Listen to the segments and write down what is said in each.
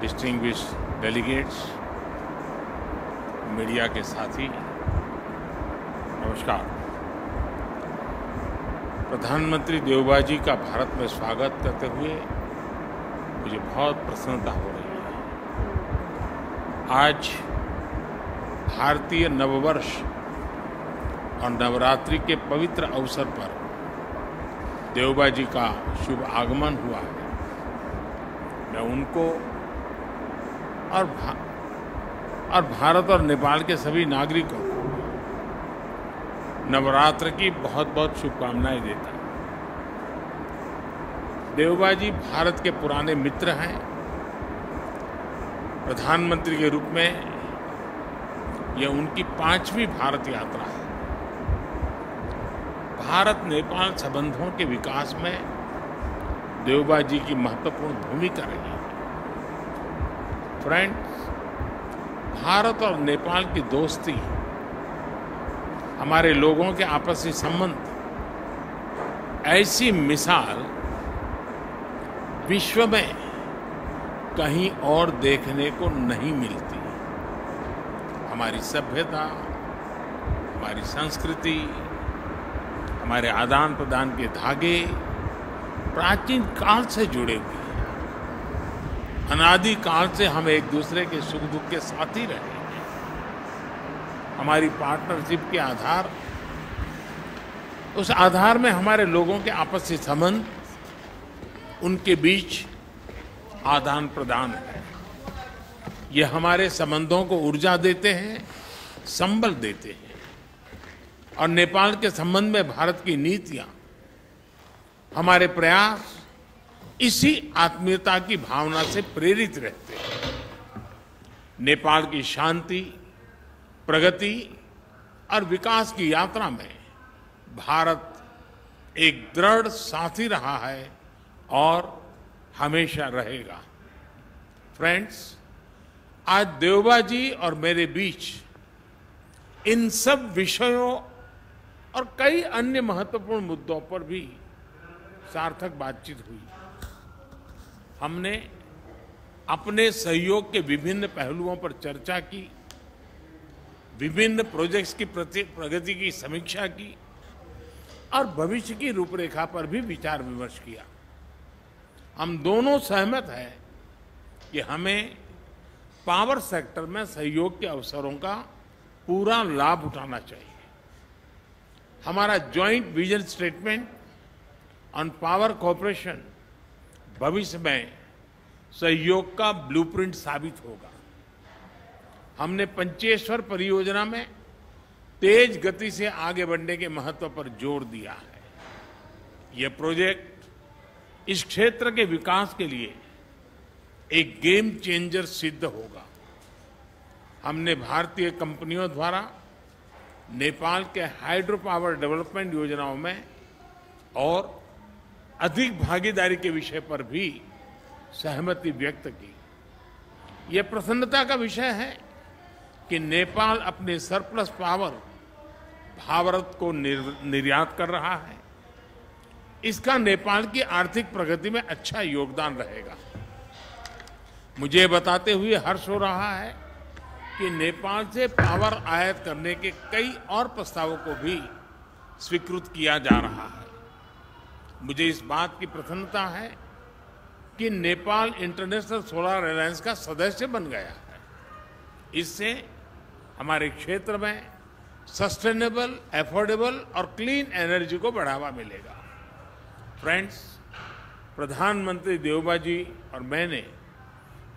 Distinguished delegates, media के साथी, नमस्कार। प्रधानमंत्री देवबा जी का भारत में स्वागत करते हुए मुझे बहुत प्रसन्नता हो रही है। आज भारतीय नववर्ष और नवरात्रि के पवित्र अवसर पर देवबा जी का शुभ आगमन हुआ है। मैं उनको और भारत और नेपाल के सभी नागरिकों को नवरात्र की बहुत बहुत शुभकामनाएं देता हूं। देवबा जी भारत के पुराने मित्र हैं। प्रधानमंत्री के रूप में यह उनकी 5वीं भारत यात्रा है। भारत नेपाल संबंधों के विकास में देवबा जी की महत्वपूर्ण भूमिका रही है। फ्रेंड्स, भारत और नेपाल की दोस्ती, हमारे लोगों के आपसी संबंध, ऐसी मिसाल विश्व में कहीं और देखने को नहीं मिलती। हमारी सभ्यता, हमारी संस्कृति, हमारे आदान प्रदान के धागे प्राचीन काल से जुड़े हुए हैं। अनादि काल से हम एक दूसरे के सुख दुख के साथी रहे हैं। हमारी पार्टनरशिप के आधार, उस आधार में हमारे लोगों के आपसी संबंध, उनके बीच आदान प्रदान है। ये हमारे संबंधों को ऊर्जा देते हैं, संबल देते हैं। और नेपाल के संबंध में भारत की नीतियां, हमारे प्रयास इसी आत्मीयता की भावना से प्रेरित रहते हैं। नेपाल की शांति, प्रगति और विकास की यात्रा में भारत एक दृढ़ साथी रहा है और हमेशा रहेगा। फ्रेंड्स, आज देवबा जी और मेरे बीच इन सब विषयों और कई अन्य महत्वपूर्ण मुद्दों पर भी सार्थक बातचीत हुई। हमने अपने सहयोग के विभिन्न पहलुओं पर चर्चा की, विभिन्न प्रोजेक्ट्स की प्रगति की समीक्षा की और भविष्य की रूपरेखा पर भी विचार विमर्श किया। हम दोनों सहमत हैं कि हमें पावर सेक्टर में सहयोग के अवसरों का पूरा लाभ उठाना चाहिए। हमारा joint vision statement on power cooperation भविष्य में सहयोग का ब्लूप्रिंट साबित होगा। हमने पंचेश्वर परियोजना में तेज गति से आगे बढ़ने के महत्व पर जोर दिया है। यह प्रोजेक्ट इस क्षेत्र के विकास के लिए एक गेम चेंजर सिद्ध होगा। हमने भारतीय कंपनियों द्वारा नेपाल के हाइड्रो पावर डेवलपमेंट योजनाओं में और अधिक भागीदारी के विषय पर भी सहमति व्यक्त की। यह प्रसन्नता का विषय है कि नेपाल अपने सरप्लस पावर भारत को निर्यात कर रहा है। इसका नेपाल की आर्थिक प्रगति में अच्छा योगदान रहेगा। मुझे बताते हुए हर्ष हो रहा है कि नेपाल से पावर आयात करने के कई और प्रस्तावों को भी स्वीकृत किया जा रहा है। मुझे इस बात की प्रसन्नता है कि नेपाल इंटरनेशनल सोलर अलायंस का सदस्य बन गया है। इससे हमारे क्षेत्र में सस्टेनेबल, अफोर्डेबल और क्लीन एनर्जी को बढ़ावा मिलेगा। फ्रेंड्स, प्रधानमंत्री देवबा जी और मैंने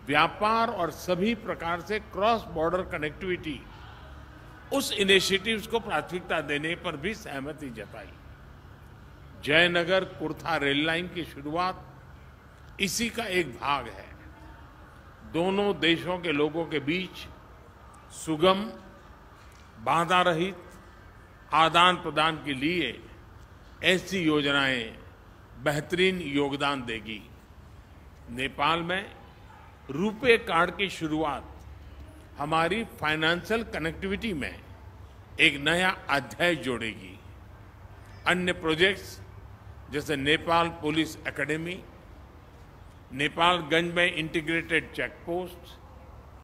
व्यापार और सभी प्रकार से क्रॉस बॉर्डर कनेक्टिविटी, उस इनिशिएटिव्स को प्राथमिकता देने पर भी सहमति जताई। जयनगर कुर्था रेल लाइन की शुरुआत इसी का एक भाग है। दोनों देशों के लोगों के बीच सुगम, बाधा रहित आदान प्रदान के लिए ऐसी योजनाएं बेहतरीन योगदान देगी। नेपाल में रुपे कार्ड की शुरुआत हमारी फाइनेंशियल कनेक्टिविटी में एक नया अध्याय जोड़ेगी। अन्य प्रोजेक्ट्स जैसे नेपाल पुलिस एकेडमी, नेपालगंज में इंटीग्रेटेड चेक पोस्ट,